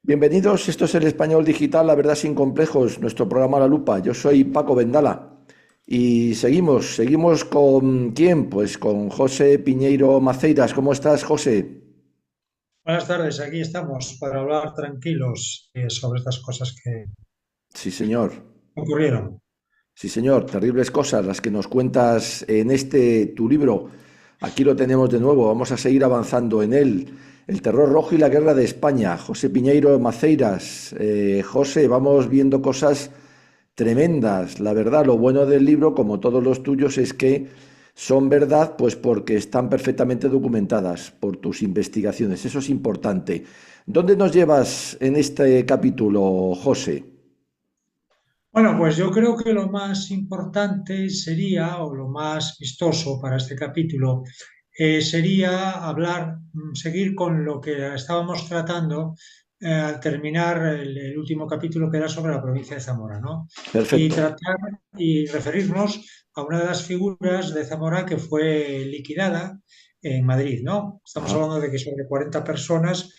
Bienvenidos, esto es el Español Digital, la verdad sin complejos, nuestro programa La Lupa. Yo soy Paco Vendala y seguimos con ¿quién? Pues con José Piñeiro Maceiras. ¿Cómo estás, José? Buenas tardes, aquí estamos para hablar tranquilos sobre estas cosas que Sí, señor. ocurrieron. Sí, señor. Terribles cosas las que nos cuentas en este tu libro. Aquí lo tenemos de nuevo, vamos a seguir avanzando en él. El terror rojo y la guerra de España. José Piñeiro Maceiras. José, vamos viendo cosas tremendas. La verdad, lo bueno del libro, como todos los tuyos, es que son verdad, pues porque están perfectamente documentadas por tus investigaciones. Eso es importante. ¿Dónde nos llevas en este capítulo, José? Bueno, pues yo creo que lo más importante sería, o lo más vistoso para este capítulo, sería hablar, seguir con lo que estábamos tratando al terminar el último capítulo que era sobre la provincia de Zamora, ¿no? Y Perfecto. tratar y referirnos a una de las figuras de Zamora que fue liquidada en Madrid, ¿no? Estamos Ajá. hablando de que sobre 40 personas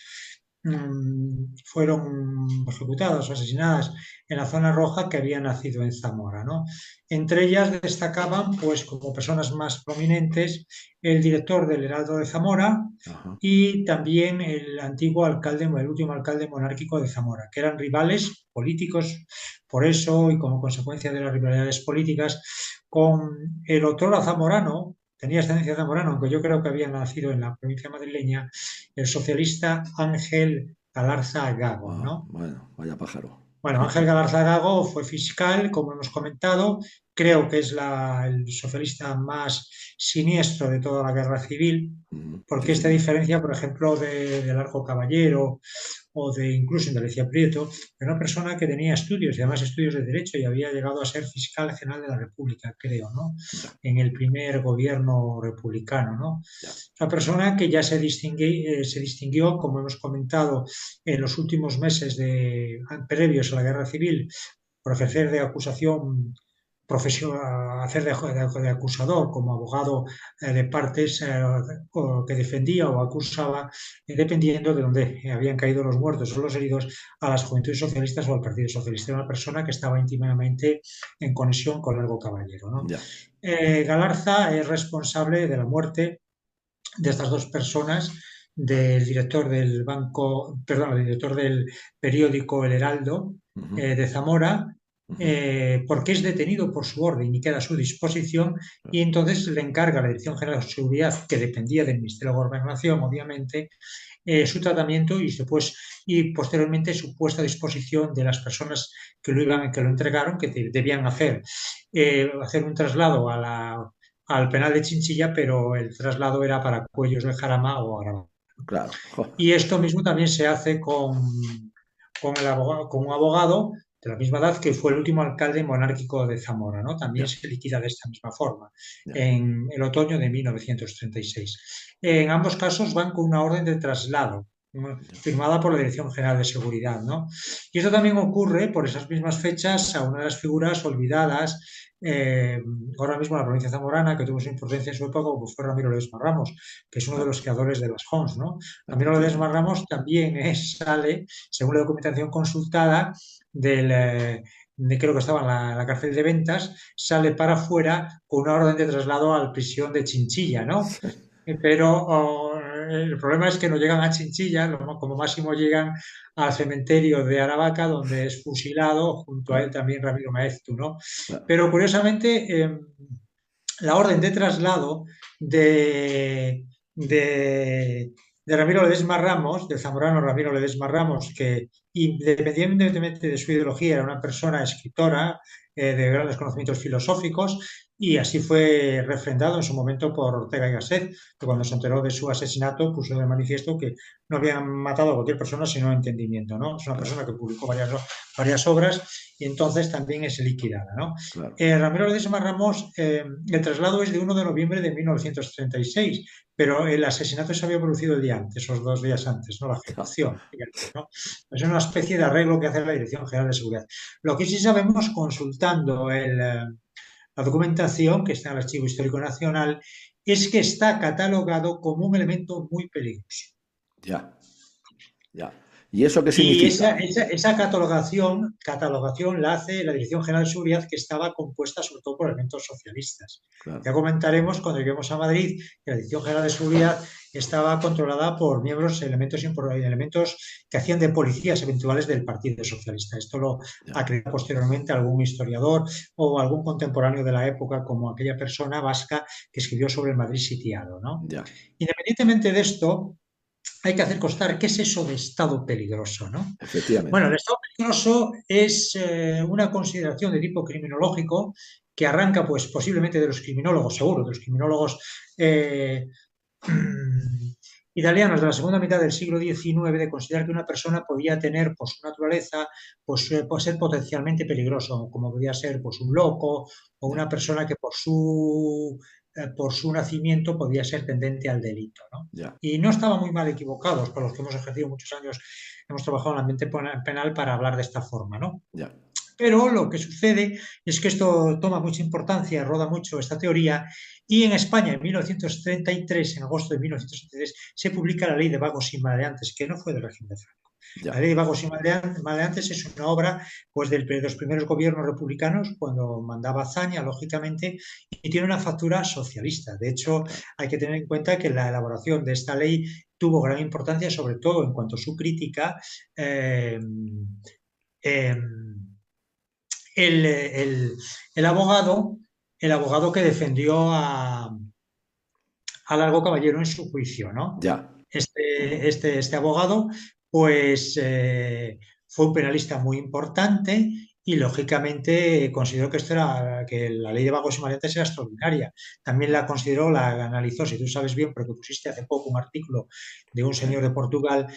fueron ejecutadas o asesinadas en la zona roja que había nacido en Zamora, ¿no? Entre ellas destacaban, pues, como personas más prominentes, el director del Heraldo de Zamora Ajá. y también el antiguo alcalde, el último alcalde monárquico de Zamora, que eran rivales políticos, por eso y como consecuencia de las rivalidades políticas, con el otrora zamorano, tenía ascendencia zamorana, aunque yo creo que había nacido en la provincia madrileña, el socialista Ángel Galarza Gago, Ah, ¿no? bueno, vaya pájaro. Bueno, Ángel Galarza Gago fue fiscal, como hemos comentado, creo que es el socialista más siniestro de toda la guerra civil, Sí, porque esta señor. diferencia, por ejemplo, de Largo Caballero o de incluso de Alicia Prieto, era una persona que tenía estudios, y además estudios de Derecho, y había llegado a ser fiscal general de la República, creo, ¿no? Ya, En el primer gobierno republicano, ¿no? ya. Una persona que ya se distinguió, como hemos comentado, en los últimos meses previos a la guerra civil, por ejercer de acusación profesional, hacer de acusador como abogado de partes que defendía o acusaba, dependiendo de dónde habían caído los muertos o los heridos, a las juventudes socialistas o al Partido Socialista. Era una persona que estaba íntimamente en conexión con Largo Caballero, ¿no? Ya. Galarza es responsable de la muerte de estas dos personas, del director del banco, perdón, el director del periódico El Heraldo Ujú, de Zamora, ujú. porque es detenido por su orden y queda a su disposición, y entonces le encarga a la Dirección General de Seguridad, que dependía del Ministerio de Gobernación, obviamente, su tratamiento y posteriormente su puesta a disposición de las personas que lo entregaron, que debían hacer un traslado al penal de Chinchilla, pero el traslado era para Cuellos de Jarama o Araba. Claro. Jo. Y esto mismo también se hace con un abogado de la misma edad que fue el último alcalde monárquico de Zamora, ¿no? También Ya, se liquida de esta misma forma, ya. en el otoño de 1936. En ambos casos van con una orden de traslado, Ya. firmada por la Dirección General de Seguridad, ¿no? Y esto también ocurre por esas mismas fechas a una de las figuras olvidadas eh, ahora mismo en la provincia zamorana, que tuvo su importancia en su época, como fue Ramiro Ledesma Ramos, que es uno de Claro, los creadores de las Homs, ¿no? Ramiro Ledesma efectivamente. Ramos también sale, según la documentación consultada, creo que estaba en la cárcel de Ventas, sale para afuera con una orden de traslado a la prisión de Chinchilla, ¿no? Pero el problema es que no llegan a Chinchilla, como máximo llegan al cementerio de Aravaca, donde es fusilado, junto a él Claro, también Ramiro Maeztu, ¿no? claro. Pero curiosamente, la orden de traslado de, de Ramiro Ledesma Ramos, del zamorano Ramiro Ledesma Ramos, que independientemente de su ideología era una persona escritora de grandes conocimientos filosóficos, y así fue refrendado en su momento por Ortega y Gasset, que cuando se enteró de su asesinato puso de manifiesto que no habían matado a cualquier persona sino entendimiento, ¿no? Es una Claro, persona que publicó varias obras y entonces también es liquidada, ¿no? claro. Ramiro Ledesma Ramos, el traslado es de 1 de noviembre de 1936, pero el asesinato se había producido el día antes, esos 2 días antes, ¿no? La Ja, ejecución, fíjate, ¿no? Es una especie de arreglo que hace la Dirección General de Seguridad. Lo que sí sabemos, consultando la documentación que está en el Archivo Histórico Nacional, es que está catalogado como un elemento muy peligroso. ya, ya. ¿Y eso qué Y significa? esa catalogación la hace la Dirección General de Seguridad, que estaba compuesta sobre todo por elementos socialistas. Claro, Ya comentaremos cuando lleguemos a Madrid que la Dirección General de Seguridad estaba controlada por miembros, elementos que hacían de policías eventuales del Partido Socialista. Esto lo ya, acredita posteriormente algún historiador o algún contemporáneo de la época, como aquella persona vasca que escribió sobre el Madrid sitiado, ¿no? ya, Independientemente de esto, hay que hacer constar qué es eso de estado peligroso, ¿no? Bueno, el efectivamente. estado peligroso es una consideración de tipo criminológico que arranca, pues, posiblemente de los criminólogos, seguro, de los criminólogos eh, italianos de la segunda mitad del siglo XIX, de considerar que una persona podía tener, por su naturaleza, pues, puede ser potencialmente peligroso, como podía ser, pues, un loco o Ya, una persona que por su nacimiento podía ser tendente al delito, ¿no? ya, Y no estaba muy mal equivocados, por los que hemos ejercido muchos años, hemos trabajado en el ambiente penal para hablar de esta forma, ¿no? ya, Pero lo que sucede es que esto toma mucha importancia, roda mucho esta teoría, y en España en 1933, en agosto de 1933, se publica la Ley de Vagos y Maleantes, que no fue del régimen de Franco. La ya, Ley de Vagos y Maleantes es una obra, pues, de los primeros gobiernos republicanos, cuando mandaba Azaña, lógicamente, y tiene una factura socialista. De hecho, claro, hay que tener en cuenta que la elaboración de esta ley tuvo gran importancia, sobre todo en cuanto a su crítica. eh, eh, el, el, el, abogado, el abogado que defendió a Largo Caballero en su juicio, ¿no? ya, Este abogado, pues, fue un penalista muy importante y, lógicamente, consideró que que la ley de vagos y maleantes era extraordinaria. También la consideró, la analizó, si tú sabes bien, porque pusiste hace poco un artículo de un sí, señor de Portugal,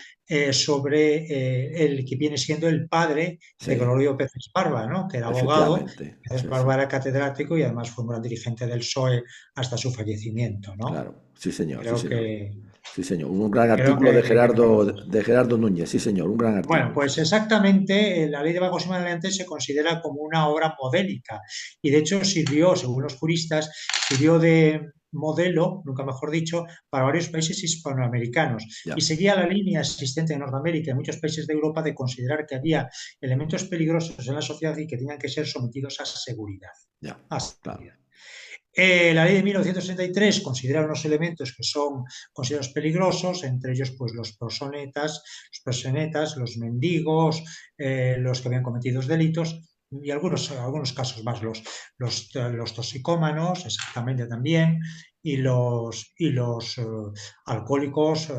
sobre el que viene siendo el padre de sí, Gregorio Peces Barba, ¿no? Que era abogado. efectivamente. Peces Sí, sí, Barba era catedrático y además fue un gran dirigente del PSOE hasta su fallecimiento, ¿no? claro, sí, señor, sí, Creo señor. que, Sí, señor. Un gran creo artículo que lo recordamos. De Gerardo Núñez, sí, señor, un gran Bueno, artículo, sí, pues señor. exactamente, la ley de vagos y maleantes se considera como una obra modélica y, de hecho, sirvió, según los juristas, sirvió de modelo, nunca mejor dicho, para varios países hispanoamericanos, y Ya, seguía la línea existente en Norteamérica y en muchos países de Europa de considerar que había elementos peligrosos en la sociedad y que tenían que ser sometidos a seguridad. ya, A claro, seguridad. La ley de 1963 considera unos elementos que son considerados peligrosos, entre ellos, pues, los proxenetas, los mendigos, los que habían cometido delitos y algunos casos más, los toxicómanos, exactamente, también, y los alcohólicos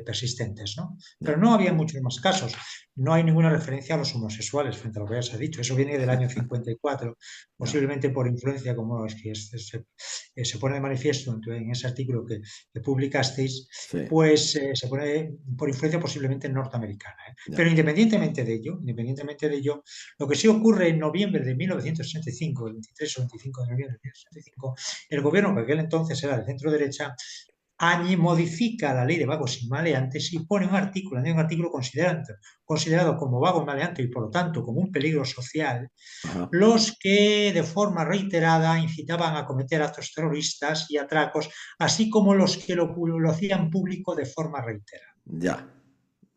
persistentes, ¿no? Pero ya, no había muchos más casos. No hay ninguna referencia a los homosexuales, frente a lo que ya se ha dicho. Eso viene del año 54, ya, posiblemente por influencia, como es que se pone de manifiesto en ese artículo que publicasteis, sí, pues, se pone por influencia posiblemente norteamericana, ¿eh? ya, Pero independientemente de ello, lo que sí ocurre en noviembre de 1965, el 23 o 25 de noviembre de 1965, el gobierno, que aquel entonces era de centro derecha, modifica la ley de vagos y maleantes y pone un artículo considerado como vago y maleante y, por lo tanto, como un peligro social, ajá, los que de forma reiterada incitaban a cometer actos terroristas y atracos, así como los que lo hacían público de forma reiterada. ya,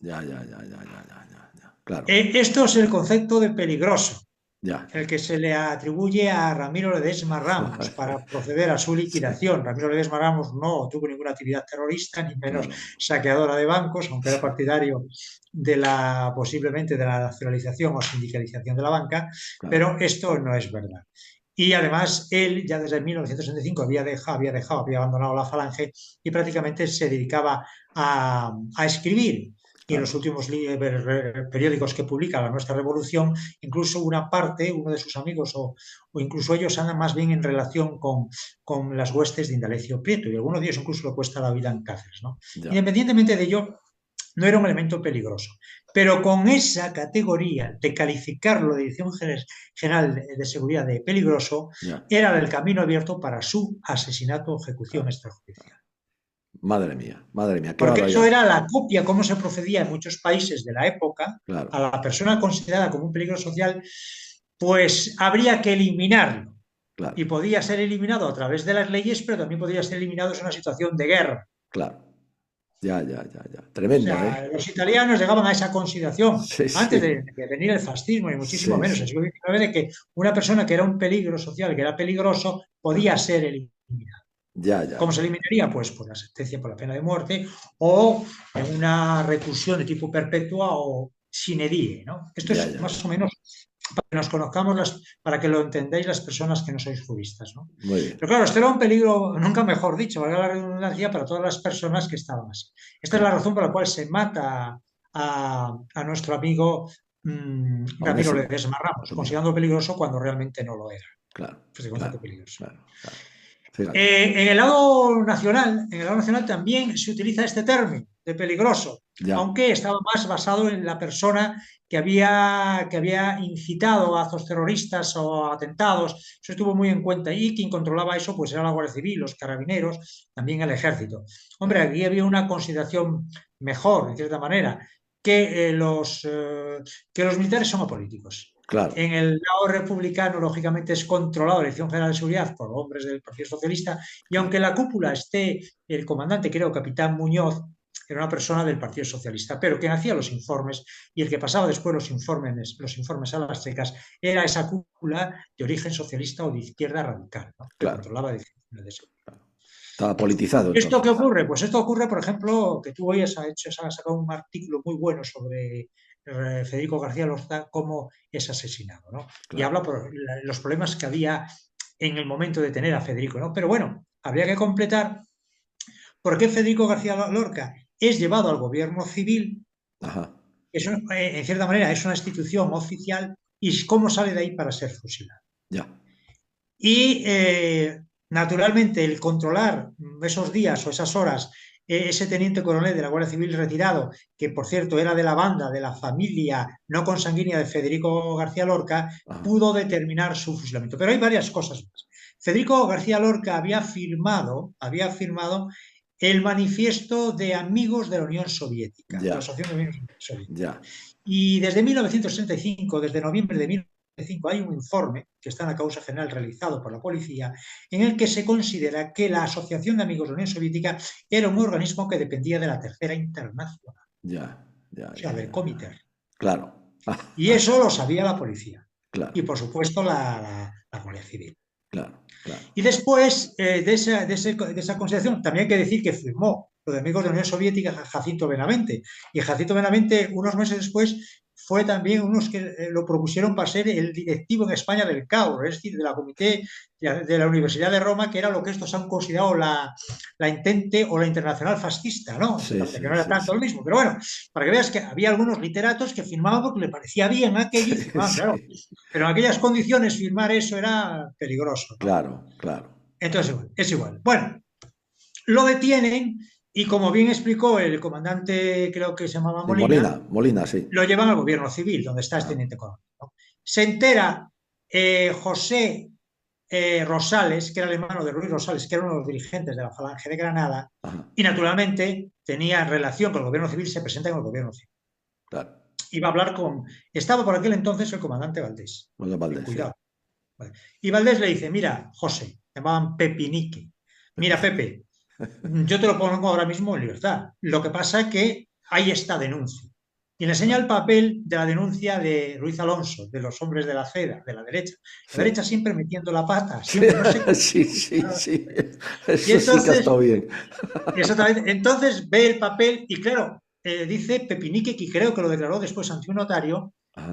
ya, ya, ya, ya, ya, ya, ya, ya, claro, Esto es el concepto de peligroso, ya. el que se le atribuye a Ramiro Ledesma Ramos para proceder a su Sí, liquidación. Ramiro Ledesma Ramos no tuvo ninguna actividad terrorista, ni menos claro, saqueadora de bancos, aunque era sí, partidario posiblemente de la nacionalización o sindicalización de la banca, claro, pero esto no es verdad. Y además él ya desde 1965 había abandonado la Falange y prácticamente se dedicaba a escribir. Y en los claro, últimos periódicos que publica La Nuestra Revolución, incluso una parte, uno de sus amigos o incluso ellos andan más bien en relación con las huestes de Indalecio Prieto, y algunos de ellos incluso le cuesta la vida en cárceles, ¿no? ya, Independientemente de ello, no era un elemento peligroso. Pero con esa categoría de calificarlo de Dirección General de Seguridad de peligroso, ya, era el camino abierto para su asesinato o ejecución claro. extrajudicial. Madre mía, qué Porque eso barbaridad. era la copia, cómo se procedía en muchos países de la época. A Claro, la persona considerada como un peligro social, pues habría que eliminarlo. Y claro, podía ser eliminado a través de las leyes, pero también podría ser eliminado en una situación de guerra. claro, O Tremendo, ¿eh? sea, los italianos llegaban a esa consideración Sí, antes sí, de venir el fascismo y muchísimo sí, menos en el sí. siglo XIX, de que una persona que era un peligro social, que era peligroso, podía ser eliminada. Ya, ya, ¿Cómo se ya. eliminaría? Pues por la sentencia por la pena de muerte o en una reclusión de tipo perpetua o sine die, ¿no? Esto Ya, es ya, más ya. o menos para que nos conozcamos, para que lo entendáis las personas que no sois juristas, ¿no? Muy bien. Pero claro, esto era un peligro, nunca mejor dicho, valga la redundancia, para todas las personas que estaban así. Esta es la Claro. razón por la cual se mata a nuestro amigo Ramiro Onésimo. Ledesma Ramos, Ramiro. considerando peligroso cuando realmente no lo era. Claro, Pues se concepto claro, peligroso. claro, claro. Fíjate. En el lado nacional también se utiliza este término de peligroso, Ya. aunque estaba más basado en la persona que había incitado a actos terroristas o a atentados. Eso estuvo muy en cuenta y quien controlaba eso pues era la Guardia Civil, los carabineros, también el Ejército. Hombre, Claro, aquí había una consideración mejor, en cierta manera, que los militares son apolíticos. claro. En el lado republicano, lógicamente, es controlado la Dirección General de Seguridad por hombres del Partido Socialista, y aunque en la cúpula esté el comandante, creo, capitán Muñoz, era una persona del Partido Socialista, pero quien hacía los informes y el que pasaba después los informes a las checas era esa cúpula de origen socialista o de izquierda radical, ¿no? Que Claro, controlaba de seguridad. claro. Estaba politizado ¿Esto qué entonces. ocurre? Pues esto ocurre, por ejemplo, que tú hoy has sacado un artículo muy bueno sobre Federico García Lorca, cómo es asesinado, ¿no? Y Claro. habla por los problemas que había en el momento de tener a Federico, ¿no? Pero bueno, habría que completar por qué Federico García Lorca es llevado al gobierno civil, Ajá. eso, en cierta manera es una institución oficial, y cómo sale de ahí para ser fusilado. Ya. Y naturalmente el controlar esos días o esas horas, ese teniente coronel de la Guardia Civil retirado, que por cierto era de la banda, de la familia no consanguínea de Federico García Lorca, Ajá. pudo determinar su fusilamiento. Pero hay varias cosas más. Federico García Lorca había firmado el manifiesto de amigos de la Unión Soviética, de la Ya. Asociación de Amigos Soviética. Ya. Y desde 1965, desde noviembre de 1965, hay un informe que está en la causa general realizado por la policía, en el que se considera que la Asociación de Amigos de la Unión Soviética era un organismo que dependía de la Tercera Internacional, Ya. Ya. o sea, Ya. del Ya. Ya. Comité. Claro. Y eso lo sabía la policía. Y, Claro. por supuesto, la Guardia Civil. Claro. Claro. Y después de esa consideración, también hay que decir que firmó lo de Amigos de la Unión Soviética Jacinto Benavente. Y Jacinto Benavente, unos meses después, fue también unos que lo propusieron para ser el directivo en España del CAUR, es decir, de la Comité de la Universidad de Roma, que era lo que estos han considerado la Entente o la Internacional Fascista, ¿no? Se Sí, parece que sí, no era sí, tanto sí. lo mismo, pero bueno, para que veas que había algunos literatos que firmaban porque le parecía bien aquello y Sí, firmaban, claro. sí. Pero en aquellas condiciones firmar eso era peligroso, ¿no? Claro, claro. Entonces, es igual. Bueno, lo detienen y, como bien explicó el comandante, creo que se llamaba Sí, Molina, Molina, Molina, sí. lo llevan al gobierno civil, donde está este Ajá. teniente coronel, ¿no? Se entera José Rosales, que era el hermano de Ruiz Rosales, que era uno de los dirigentes de la Falange de Granada, Ajá. y naturalmente tenía relación con el gobierno civil, se presenta en el gobierno civil. Claro. Iba a hablar con. Estaba por aquel entonces el comandante Valdés. Bueno, Valdés, sí. Cuidado. Vale. Y Valdés le dice: Mira, José, llamaban Pepinique. Mira, Pepe, yo te lo pongo ahora mismo en libertad. Lo que pasa es que hay esta denuncia. Y le enseña Claro. el papel de la denuncia de Ruiz Alonso, de los hombres de la CEDA, de la derecha. La Sí. derecha siempre metiendo la pata, siempre, no sé cómo. Sí, sí, sí. Y Eso sí que ha entonces, estado bien. entonces ve el papel y, claro, dice Pepinique, que creo que lo declaró después ante un notario, Ajá.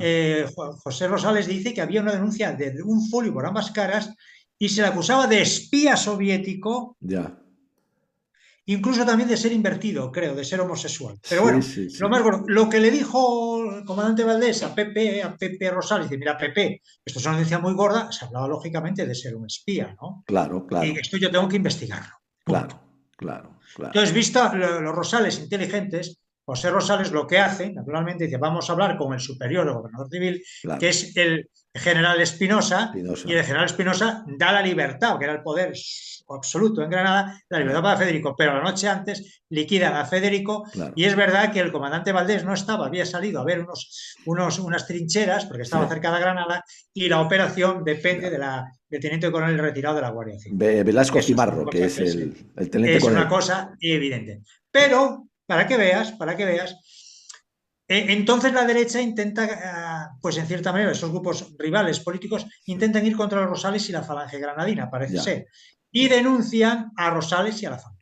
José Rosales dice que había una denuncia de un folio por ambas caras y se le acusaba de espía soviético, Ya. incluso también de ser invertido, creo, de ser homosexual. Pero Sí, bueno, sí, lo sí. más bueno, lo que le dijo el comandante Valdés a Pepe Rosales, dice: Mira, Pepe, esto es una denuncia muy gorda, se hablaba lógicamente de ser un espía, ¿no? Claro, Y claro, esto yo tengo que investigarlo. claro, Punto. claro, claro. Entonces, vista los Rosales inteligentes, José Rosales lo que hace, naturalmente, dice: Vamos a hablar con el superior o gobernador civil, que Claro. es el general Espinosa, y Espinosa. el general Espinosa da la libertad, que era el poder absoluto en Granada, la libertad Claro, para Federico, pero la noche antes liquidan a Federico. claro. Y es verdad que el comandante Valdés no estaba, había salido a ver unas trincheras, porque Sí, estaba cerca de Granada, y la operación depende ya. del teniente coronel retirado de la Guardia Civil. Velasco Eso es una Cimarro, que cosa es que el teniente es una coronel. cosa evidente. Pero para que veas, para que veas. Entonces la derecha intenta, pues en cierta manera, esos grupos rivales políticos intentan ir contra los Rosales y la Falange Granadina, parece Ya, ser, y ya. denuncian a Rosales y a la Falange.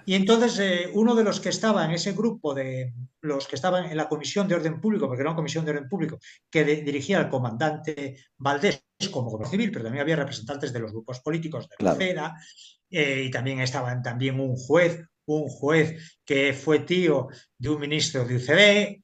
Y entonces uno de los que estaba en ese grupo, de los que estaban en la Comisión de Orden Público, porque era una Comisión de Orden Público que dirigía el comandante Valdés como gobernador civil, pero también había representantes de los grupos políticos de la Claro. acera, y también estaban también un juez que fue tío de un ministro de UCD.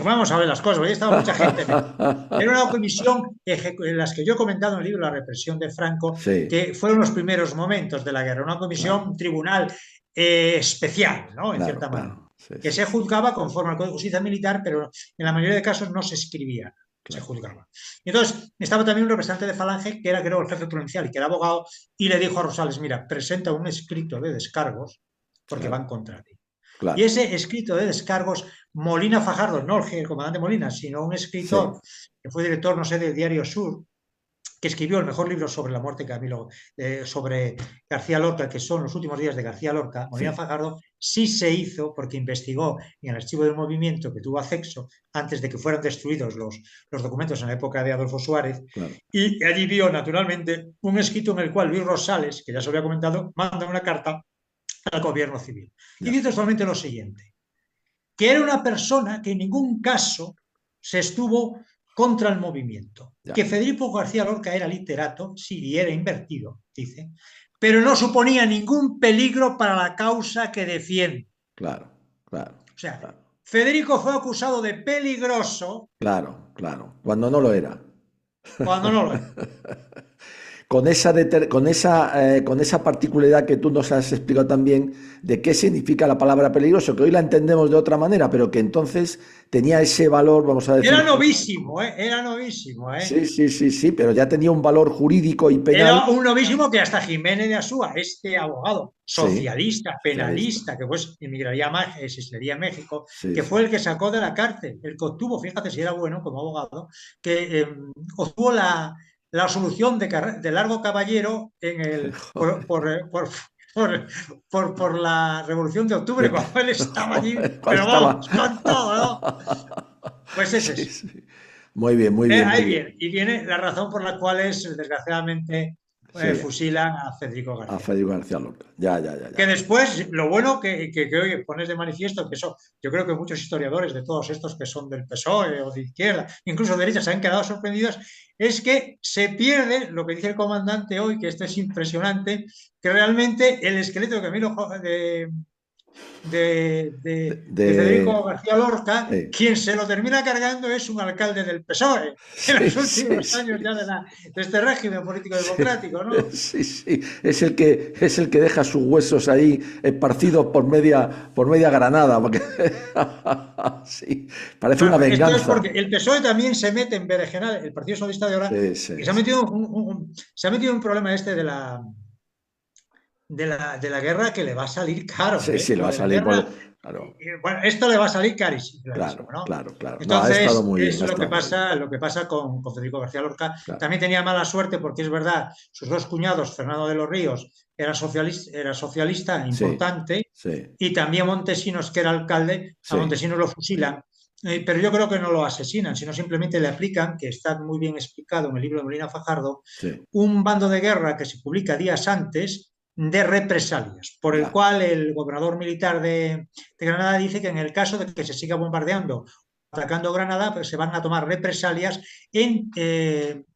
Vamos a ver las cosas, ahí estaba mucha gente. Era una comisión en las que yo he comentado en el libro La represión de Franco, Sí, que fueron los primeros momentos de la guerra, una comisión, claro, un tribunal especial, ¿no? En claro, cierta manera, claro. Sí, que sí, se sí. juzgaba conforme al Código de Justicia Militar, pero en la mayoría de casos no se escribía, se Claro. juzgaba. Y entonces estaba también un representante de Falange, que era creo el jefe provincial y que era abogado, y le dijo a Rosales, mira, presenta un escrito de descargos porque Claro, van contra ti. Y claro. ese escrito de descargos, Molina Fajardo, no el comandante Molina, sino un Sí, escritor que fue director, no sé, del Diario Sur, que escribió el mejor libro sobre la muerte de Camilo, sobre García Lorca, que son los últimos días de García Lorca, Molina sí, Fajardo, sí se hizo porque investigó en el archivo del movimiento que tuvo acceso antes de que fueran destruidos los documentos en la época de Adolfo Suárez, claro. y allí vio naturalmente un escrito en el cual Luis Rosales, que ya se había comentado, manda una carta al gobierno civil. Y Ya, dice solamente lo siguiente, que era una persona que en ningún caso se estuvo contra el movimiento, ya. que Federico García Lorca era literato, sí, y era invertido, dice, pero no suponía ningún peligro para la causa que defiende. Claro, claro, O sea, claro. Federico fue acusado de peligroso Claro, claro. Cuando no lo era. cuando no lo era. Con esa particularidad que tú nos has explicado también de qué significa la palabra peligroso, que hoy la entendemos de otra manera, pero que entonces tenía ese valor, vamos a Era decir, novísimo, ¿eh? Era novísimo, ¿eh? sí, sí, sí, sí, pero ya tenía un valor jurídico y penal. Era un novísimo que hasta Jiménez de Asúa, este abogado Sí, socialista, socialista. penalista, que pues emigraría a, se exiliaría a México, Sí, que sí. fue el que sacó de la cárcel, el que obtuvo, fíjate si era bueno como abogado, que obtuvo la solución de Largo Caballero en por la Revolución de Octubre, De- cuando él estaba allí, Joder, cuando pero estaba. vamos, con todo, ¿no? Pues es Sí, eso. sí. Muy bien, muy bien, muy Ahí bien. viene, y viene la razón por la cual es, desgraciadamente, Sí, fusilan a Federico a García Federico Lorca. García Lorca. Ya, ya, ya, Que ya. después, lo bueno que hoy pones de manifiesto, que eso, yo creo que muchos historiadores de todos estos que son del PSOE o de izquierda, incluso de derecha, se han quedado sorprendidos, es que se pierde lo que dice el comandante hoy, que esto es impresionante, que realmente el esqueleto de Camilo de Federico García Lorca, Sí, quien se lo termina cargando es un alcalde del PSOE en sí, los sí, últimos años sí. ya de este régimen político Sí, democrático, ¿no? sí, sí. Es el que deja sus huesos ahí esparcidos por media Granada. Porque... sí, parece una Bueno, esto es porque venganza. el PSOE también se mete en berenjenal, el Partido Socialista de ahora, Sí, que sí, se ha sí. metido se ha metido un problema este de la guerra que le va a salir caro, Sí, ¿eh? sí, le va Lo a de la salir guerra, claro, bueno, esto le va a salir carísimo, clarísimo, claro, ¿no? claro, claro. No, ha estado Entonces, muy bien, es ha estado muy bien. lo que pasa con Federico García Lorca. Claro. También tenía mala suerte porque es verdad, sus dos cuñados, Fernando de los Ríos, era socialista Sí, importante, sí, y también Montesinos, que era alcalde, a sí, Montesinos lo fusilan, pero yo creo que no lo asesinan, sino simplemente le aplican, que está muy bien explicado en el libro de Molina Fajardo, sí. un bando de guerra que se publica días antes de represalias, por el Ya, cual el gobernador militar de Granada dice que en el caso de que se siga bombardeando, atacando Granada, pues se van a tomar represalias en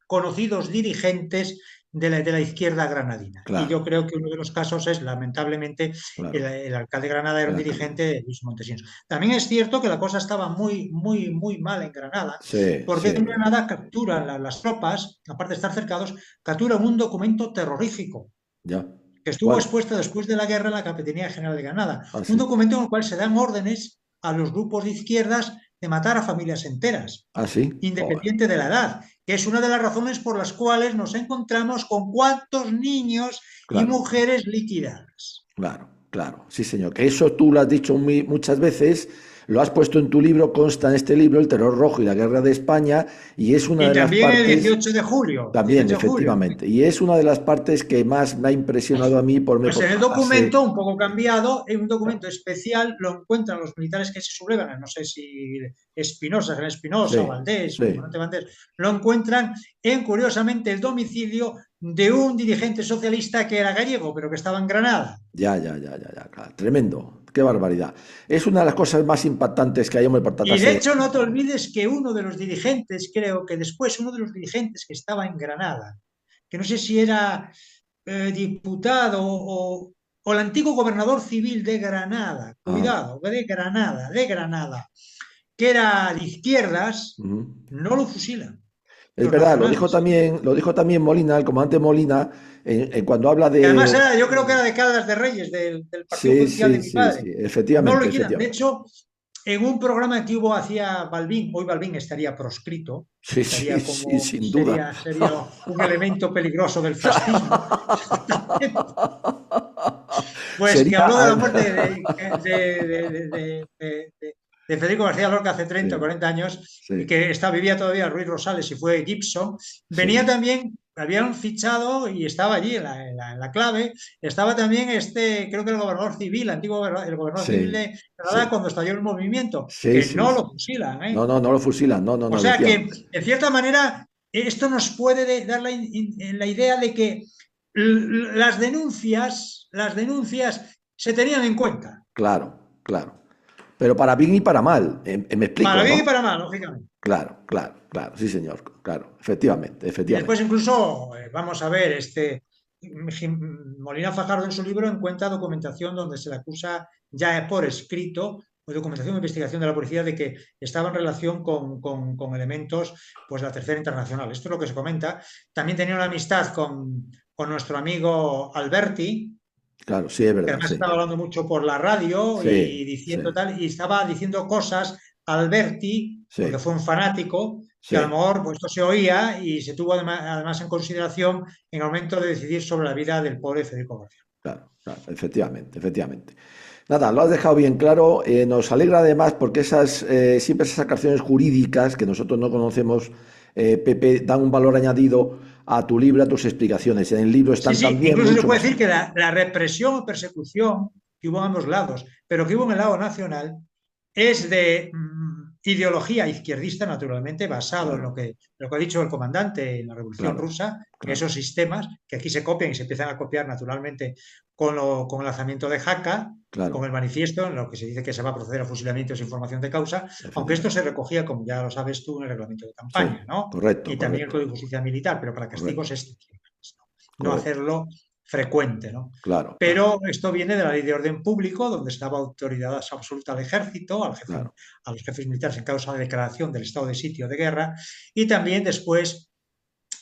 conocidos dirigentes de la izquierda granadina. Y yo claro, creo que uno de los casos es, lamentablemente, claro. el alcalde de Granada era El un alcalde. dirigente de Luis Montesinos. También es cierto que la cosa estaba muy, muy, muy mal en Granada, Sí, porque sí, en Granada capturan las tropas, aparte de estar cercados, capturan un documento terrorífico ya. que estuvo ¿Cuál? expuesto después de la guerra en la Capitanía General de Granada. Ah, Un sí. documento en el cual se dan órdenes a los grupos de izquierdas de matar a familias enteras, Ah, sí. Joder. independiente de la edad, que es una de las razones por las cuales nos encontramos con cuántos niños y Claro, mujeres liquidadas. claro, claro. Sí, señor. Que eso tú lo has dicho muchas veces. Lo has puesto en tu libro, consta en este libro, El terror rojo y la guerra de España, y es una Y de las también el partes, 18 de julio, también, 18 de julio. efectivamente, y es una de las partes que más me ha impresionado a mí Pues por en el fase. documento, un poco cambiado, en un documento especial lo encuentran los militares que se sublevan, no sé si Espinosa, General Espinosa, Sí, Valdés, o sí. Comandante Valdés, lo encuentran en, curiosamente, el domicilio de un dirigente socialista que era gallego, pero que estaba en Granada. Ya, ya, ya, ya, ya, claro. Tremendo, qué barbaridad. Es una de las cosas más impactantes que hay, hombre, por Y de tratarse. hecho, no te olvides que uno de los dirigentes, creo que después uno de los dirigentes que estaba en Granada, que no sé si era diputado o el antiguo gobernador civil de Granada, Ah, cuidado, de Granada, que era de izquierdas, ujú. no lo fusilan Es los verdad, nacionales. lo dijo también Molina, el comandante Molina, cuando habla Que además de. era, yo creo que era de Caldas de Reyes, del partido Sí, judicial de sí, mi sí, padre. sí, No lo efectivamente, liquidan. De efectivamente. hecho, en un programa que hubo hacia Balbín, hoy Balbín estaría proscrito, Sí, sí, estaría sí, como, sin duda. sería un elemento peligroso del fascismo, pues que Sería. habló de la muerte de Federico García Lorca hace 30 o Sí, 40 años y sí, que vivía todavía Ruiz Rosales y fue Gibson, venía sí, también, habían fichado y estaba allí en la clave, estaba también creo que el gobernador civil, el antiguo el gobernador civil sí, de Granada sí, cuando estalló el movimiento, sí, que sí, no sí. lo fusilan, ¿eh? No, no, no lo fusilan, no, no, O no, sea que, efectivamente. en cierta manera, esto nos puede dar la idea de que las denuncias se tenían en cuenta, Claro, claro. Pero para bien y para mal, me explico, para bien y ¿no? para mal, lógicamente. Claro, claro, claro, sí, señor, claro, efectivamente, Y después efectivamente. incluso, vamos a ver, Molina Fajardo en su libro encuentra documentación donde se le acusa ya por escrito, o documentación de investigación de la policía de que estaba en relación con elementos pues, de la Tercera Internacional. Esto es lo que se comenta. También tenía una amistad con nuestro amigo Alberti, Claro, sí, es que verdad, además sí. estaba hablando mucho por la radio y Sí, sí, diciendo tal, y estaba diciendo cosas a Alberti, porque sí, fue un fanático, que a lo sí. mejor pues, esto se oía y se tuvo además en consideración en el momento de decidir sobre la vida del pobre Federico García. Claro, claro, efectivamente, efectivamente. Nada, lo has dejado bien claro. Nos alegra además porque siempre esas aclaraciones jurídicas que nosotros no conocemos, Pepe, dan un valor añadido a tu libro, a tus explicaciones. En el libro Sí, están sí, también incluso se mucho puede más. decir que la represión o persecución que hubo en ambos lados, pero que hubo en el lado nacional, es de ideología izquierdista, naturalmente, basado en Claro, lo que ha dicho el comandante en la Revolución claro, Rusa, claro, esos sistemas que aquí se copian y se empiezan a copiar naturalmente con el lanzamiento de Jaca, con claro, el manifiesto, en lo que se dice que se va a proceder a fusilamientos sin información de causa, aunque esto se efectivamente. recogía, como ya lo sabes tú, en el reglamento de Sí, campaña, ¿no? correcto, Y también el correcto, Código de Justicia Militar, pero para castigos correcto, excepcionales, ¿no? No correcto. hacerlo frecuente, ¿no? Claro, claro, Pero esto viene de la ley de orden público, donde estaba autoridad absoluta al ejército, claro, a los jefes militares en causa de declaración del estado de sitio o de guerra, y también después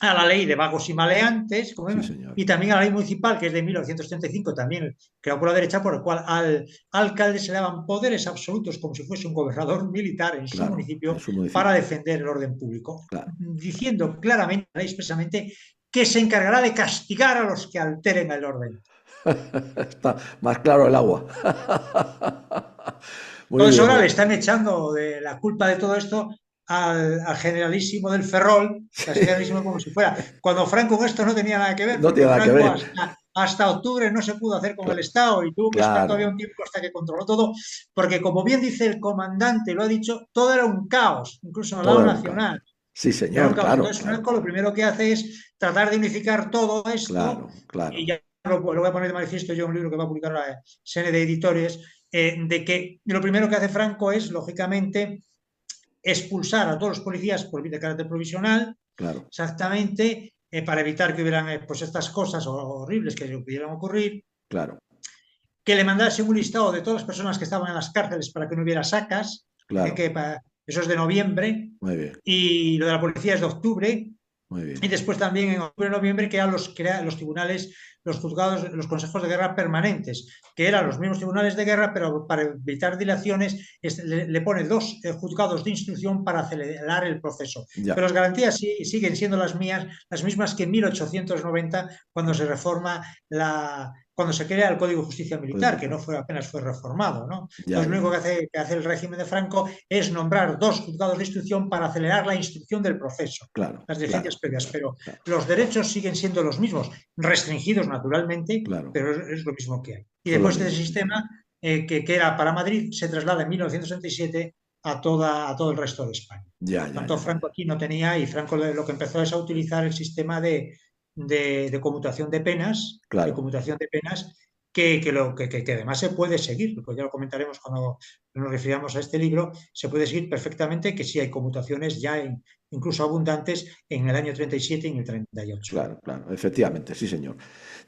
a la ley de vagos y maleantes, sí, señor. y también a la ley municipal, que es de 1935, también creado por la derecha, por el cual al alcalde se le daban poderes absolutos, como si fuese un gobernador militar en su Claro, en municipio, su para municipio. defender el orden público, Claro. diciendo claramente, expresamente, que se encargará de castigar a los que alteren el orden. Está más claro el agua. Muy Entonces bien, ahora muy le bien. están echando de la culpa de todo esto al generalísimo del Ferrol, casi generalísimo como si fuera, cuando Franco en esto no tenía nada que ver, No porque tiene nada que Franco ver. hasta octubre no se pudo hacer con el Cla- Estado y tuvo que esperar todavía Claro, un tiempo hasta que controló todo, porque como bien dice el comandante, lo ha dicho, todo era un caos, incluso en el todo lado era un caos. nacional, Sí, era un señor, caos. claro, Entonces claro, Franco lo primero que hace es tratar de unificar todo esto, claro, claro, y ya lo voy a poner de manifiesto yo en un libro que va a publicar la SND Editores, de que lo primero que hace Franco es, lógicamente, expulsar a todos los policías por de carácter provisional, claro, exactamente, para evitar que hubieran pues estas cosas horribles que pudieran ocurrir, claro, que le mandase un listado de todas las personas que estaban en las cárceles para que no hubiera sacas, claro. eso es de noviembre, Muy bien, y lo de la policía es de octubre, muy y bien. después también en octubre y noviembre crean los tribunales, los juzgados, los consejos de guerra permanentes, que eran los mismos tribunales de guerra, pero para evitar dilaciones le pone dos juzgados de instrucción para acelerar el proceso. Pero Ya, las garantías siguen siendo las mismas que en 1890, cuando se reforma la cuando se crea el Código de Justicia Código Militar, que militar. no fue apenas fue reformado, ¿no? Ya, Entonces, lo ya, único ya. que hace el régimen de Franco es nombrar 2 juzgados de instrucción para acelerar la instrucción del proceso, Claro, las diligencias claro, previas, claro, pero claro, los derechos siguen siendo los mismos, restringidos naturalmente, claro. pero es lo mismo que hay. Y Son lo después de ese mismo, sí, señor. sistema, que era para Madrid, se traslada en 1967 a todo el resto de España. Ya, Por ya, tanto, ya, ya, Franco ya. aquí no tenía, y Franco lo que empezó es a utilizar el sistema de conmutación de penas, de Claro. conmutación de penas que además se puede seguir, pues ya lo comentaremos cuando nos refiramos a este libro, se puede seguir perfectamente que sí hay conmutaciones ya incluso abundantes en el año 37 y en el 38. Claro, claro, efectivamente, sí, señor.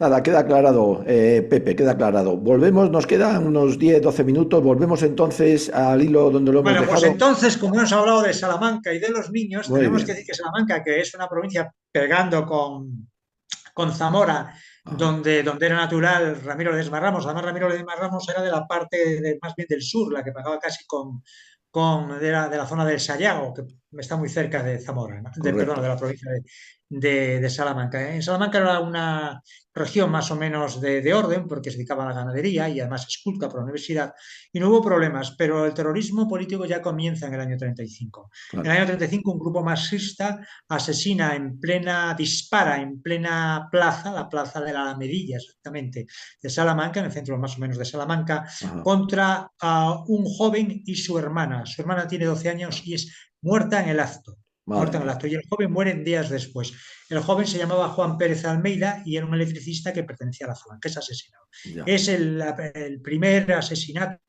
Nada, queda aclarado, Pepe, queda aclarado. Volvemos, nos quedan unos 10, 12 minutos, volvemos entonces al hilo donde lo hemos Bueno, pues dejado. entonces, como hemos hablado de Salamanca y de los niños, Muy tenemos que decir bien. que Salamanca, que es una provincia pegando con Zamora, Ajá, donde era natural Ramiro de Ramos. Además, Ramiro de Ramos era de la parte más bien del sur, la que pagaba casi de la zona del Sayago, que está muy cerca de Zamora, ¿no? Perdón, de correcto. la provincia de Salamanca. En Salamanca era una región más o menos de orden, porque se dedicaba a la ganadería y además es culta por la universidad, y no hubo problemas, pero el terrorismo político ya comienza en el año 35. En el Claro. año 35 un grupo marxista dispara en plena plaza, la plaza de la Alamedilla, exactamente, de Salamanca, en el centro más o menos de Salamanca, Ajá. contra un joven y su hermana. Su hermana tiene 12 años y es muerta en el acto. Madre Muerta en el mía. acto. Y el joven muere días después. El joven se llamaba Juan Pérez Almeida y era un electricista que pertenecía a la Falange, es asesinado. Ya. Es el primer asesinato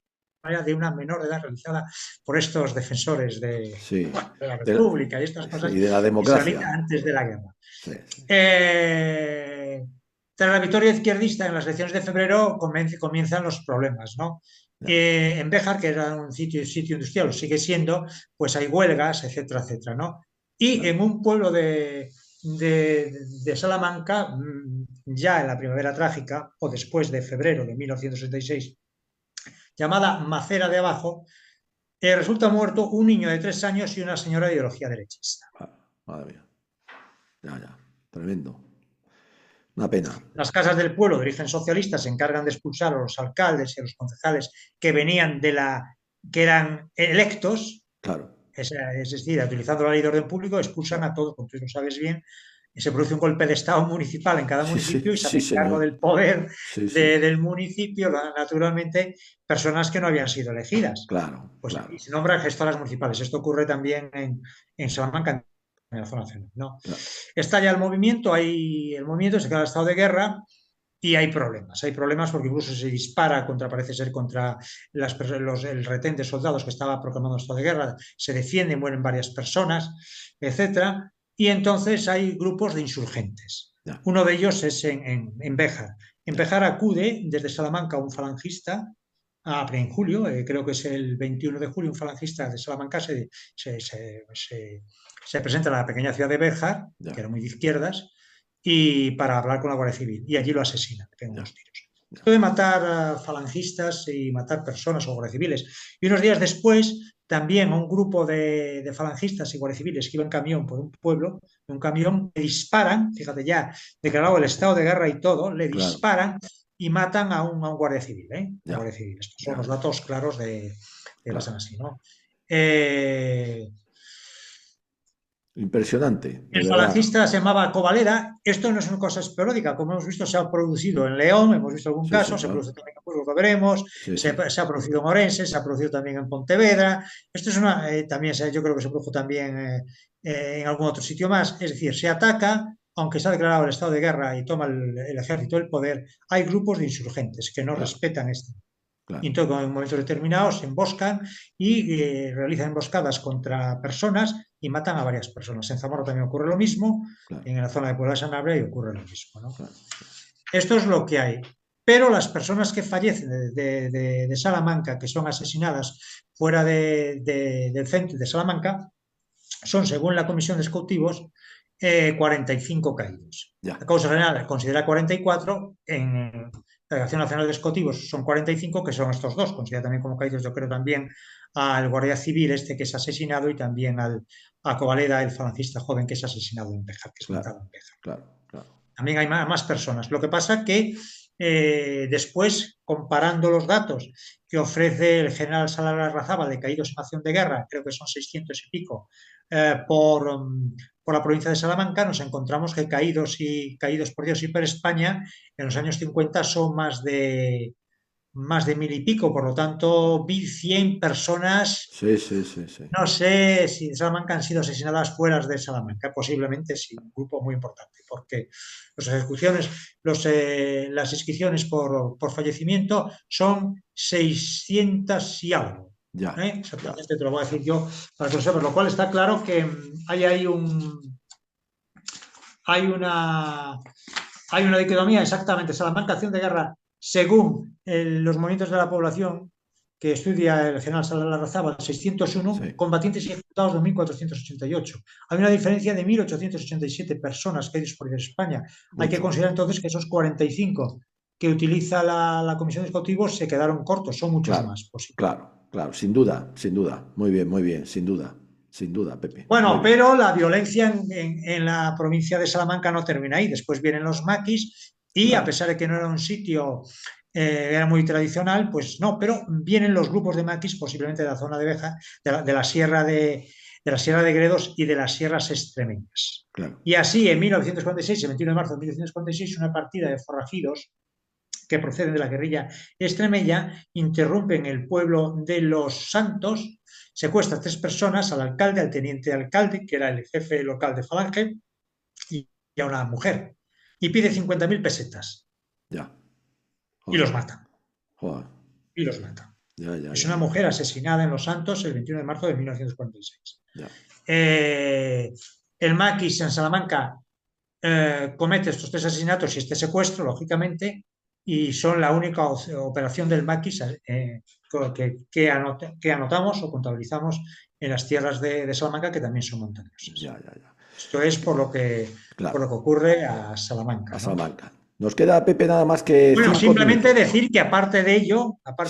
de una menor de edad realizada por estos defensores Sí. de la De la- República y estas cosas y de la israelitas democracia. antes de la guerra. Sí, sí. Eh, Tras la victoria izquierdista en las elecciones de febrero comienzan los problemas, ¿no? Ya. En Béjar, que era un sitio industrial, lo sigue siendo, pues hay huelgas, etcétera, etcétera, ¿no? Y Claro. en un pueblo de Salamanca, ya en la primavera trágica, o después de febrero de 1966, llamada Macera de Abajo, resulta muerto un niño de 3 años y una señora de ideología derechista. Ah, madre mía. Ya, ya. Tremendo. Una pena. Las casas del pueblo de origen socialista se encargan de expulsar a los alcaldes y a los concejales que venían que eran electos, Claro. es decir, utilizando la ley de orden público, expulsan Claro. a todos, como tú lo sabes bien, y se produce un golpe de Estado municipal en cada Sí, sí, municipio y se sí, hacen cargo señor. del poder Sí, sí. del municipio, naturalmente, personas que no habían sido elegidas. Claro, Pues, y claro, se nombran gestoras municipales. Esto ocurre también en Salamanca, en la zona central, ¿no? claro. Estalla el movimiento se queda en estado de guerra y hay problemas. Hay problemas porque incluso se dispara parece ser, contra el retén de soldados que estaba proclamando estado de guerra, se defiende, mueren varias personas, etcétera. Y entonces hay grupos de insurgentes. Ya, Uno de ellos es en Béjar. En ya. Béjar acude desde Salamanca un falangista, en julio, creo que es el 21 de julio, un falangista de Salamanca se, se, se, se presenta en la pequeña ciudad de Béjar, que Ya, era muy de izquierdas, y para hablar con la Guardia Civil. Y allí lo asesinan, le pegan ya, unos tiros. ya. Esto de matar a falangistas y matar personas o guardias civiles. Y unos días después, también a un grupo de falangistas y guardias civiles que iban en camión por un pueblo, en un camión, le disparan, fíjate ya, declarado el estado de guerra y todo, le Claro, disparan y matan a un guardia civil, ¿eh? Un ya, guardia civil. Estos son ya, los ya. datos claros de pasan Claro. así, ¿no? Eh, Impresionante, de El verdad. falangista se llamaba Covalera. Esto no es una cosa esporádica. Como hemos visto, se ha producido en León, hemos visto algún Sí, caso, se produce señor. también en Burgos, lo veremos, Sí, sí. se ha producido en Orense, se ha producido también en Pontevedra. Esto es también yo creo que se produjo también en algún otro sitio más. Es decir, se ataca, aunque se ha declarado el estado de guerra y toma el ejército el poder, hay grupos de insurgentes que no Claro, respetan esto. Y claro, entonces, en momentos determinados, se emboscan y realizan emboscadas contra personas y matan a varias personas. En Zamora también ocurre lo mismo, claro, en la zona de Puebla de Sanabria y ocurre lo mismo, ¿no? claro. Esto es lo que hay. Pero las personas que fallecen de Salamanca, que son asesinadas fuera del centro de Salamanca, son, según la Comisión de Escautivos, 45 caídos. Ya, La causa general considera 44, en la Delegación Nacional de Escotivos son 45, que son estos dos. Considera también como caídos, yo creo, también al guardia civil que es asesinado y también a Covaleda, el falangista joven que es asesinado en Béjar, que es claro, matado en Béjar. claro, claro. También hay más personas. Lo que pasa que después, comparando los datos que ofrece el general Salar Larrazábal de caídos en acción de guerra, creo que son 600 y pico, por la provincia de Salamanca, nos encontramos que caídos por Dios y por España en los años 50 son más de 1000 y pico, por lo tanto, 1100 personas, Sí, sí, sí, sí. no sé si en Salamanca han sido asesinadas fuera de Salamanca, posiblemente sí, un grupo muy importante, porque las ejecuciones, las inscripciones por fallecimiento son 600 y algo. Ya, ya. Exactamente te lo voy a decir yo para que lo sepas, lo cual está claro que hay ahí hay una, hay una dicotomía, exactamente. Salamanca, acción de guerra, según los movimientos de la población que estudia el general Salar Larrazábal, 601, Sí, combatientes y ejecutados 2488. Hay una diferencia de 1887 personas caídas por España. Hay que mucho. considerar entonces que esos 45 que utiliza la Comisión de Cautivos se quedaron cortos, son muchos Claro, más posibles. claro, claro, sin duda. Muy bien, sin duda, Pepe. Muy Bueno, bien. pero la violencia en la provincia de Salamanca no termina ahí. Después vienen los maquis y a Claro, pesar de que no era un sitio, era muy tradicional, pues no, pero vienen los grupos de maquis posiblemente de la zona de Beja, de la sierra de la Sierra de Gredos y de las sierras extremeñas. claro. Y así en 1946, el 21 de marzo de 1946, una partida de forajidos que proceden de la guerrilla extremeña, interrumpen el pueblo de Los Santos, secuestra a 3 personas, al alcalde, al teniente alcalde, que era el jefe local de Falange, y a una mujer, y pide 50.000 pesetas, Ya. y Joder, los mata, joder. y los mata. Ya, ya, Es ya, una ya. mujer asesinada en Los Santos el 21 de marzo de 1946. Ya. Eh, el maquis en Salamanca comete estos 3 asesinatos y este secuestro, lógicamente, y son la única operación del maquis que anotamos o contabilizamos en las tierras de Salamanca, que también son montañosas. Ya, ya, ya. Esto es por lo Claro, que ocurre a Salamanca, a ¿no? Salamanca. Nos queda, Pepe, nada más que Bueno, 5 minutos. simplemente decir que aparte de Sí,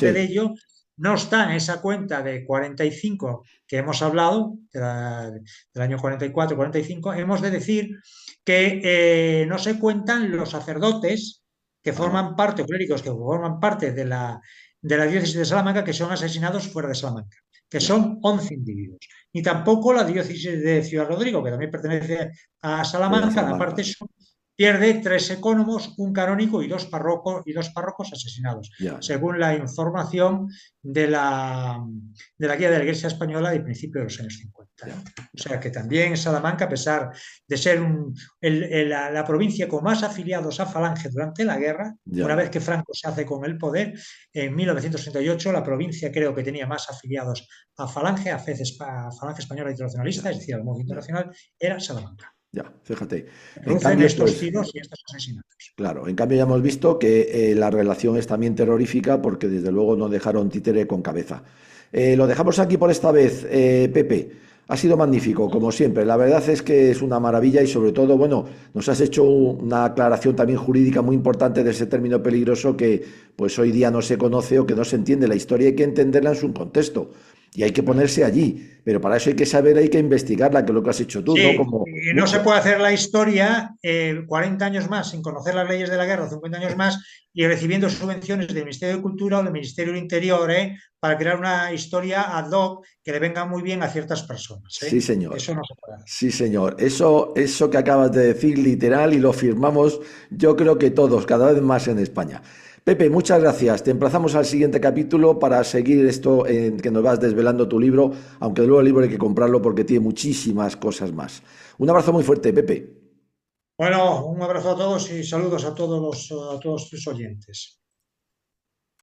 ello, no está en esa cuenta de 45 que hemos hablado, del año 44, 45, hemos de decir que no se cuentan los sacerdotes que ah, forman parte, o clérigos que forman parte de la diócesis de Salamanca, que son asesinados fuera de Salamanca, que ya, son 11 individuos. Ni tampoco la diócesis de Ciudad Rodrigo, que también pertenece a de Salamanca, aparte Salamanca. pierde 3 ecónomos, un canónigo y dos párrocos asesinados, Ya, ya, según la información de la guía de la Iglesia Española de principios de los años 50. ya, O ya, sea que también Salamanca, a pesar de ser la provincia con más afiliados a Falange durante la guerra, ya, una vez ya. que Franco se hace con el poder, en 1938 la provincia creo que tenía más afiliados a Falange, a Falange Española Internacionalista, Ya, es decir, al movimiento ya, nacional, era Salamanca. ya, fíjate. Se En producen cambio, estos pues, tiros y estos asesinatos. claro, en cambio ya hemos visto que la relación es también terrorífica porque desde luego no dejaron títere con cabeza. Lo dejamos aquí por esta vez, Pepe. Ha sido magnífico, como siempre. La verdad es que es una maravilla y sobre todo, bueno, nos has hecho una aclaración también jurídica muy importante de ese término peligroso que pues hoy día no se conoce o que no se entiende. La historia hay que entenderla en su contexto y hay que ponerse allí. Pero para eso hay que saber, hay que investigarla, que es lo que has hecho tú, ¿no? Sí, Como y no se muchos. puede hacer la historia 40 años más sin conocer las leyes de la guerra, 50 años más, y recibiendo subvenciones del Ministerio de Cultura o del Ministerio del Interior, para crear una historia ad hoc que le venga muy bien a ciertas personas. Sí, señor. Eso no se puede hacer. Sí, señor. Eso que acabas de decir literal y lo firmamos, yo creo que todos, cada vez más en España. Pepe, muchas gracias. Te emplazamos al siguiente capítulo para seguir esto en que nos vas desvelando tu libro, aunque luego el libro hay que comprarlo porque tiene muchísimas cosas más. Un abrazo muy fuerte, Pepe. Bueno, un abrazo a todos y saludos a todos tus oyentes.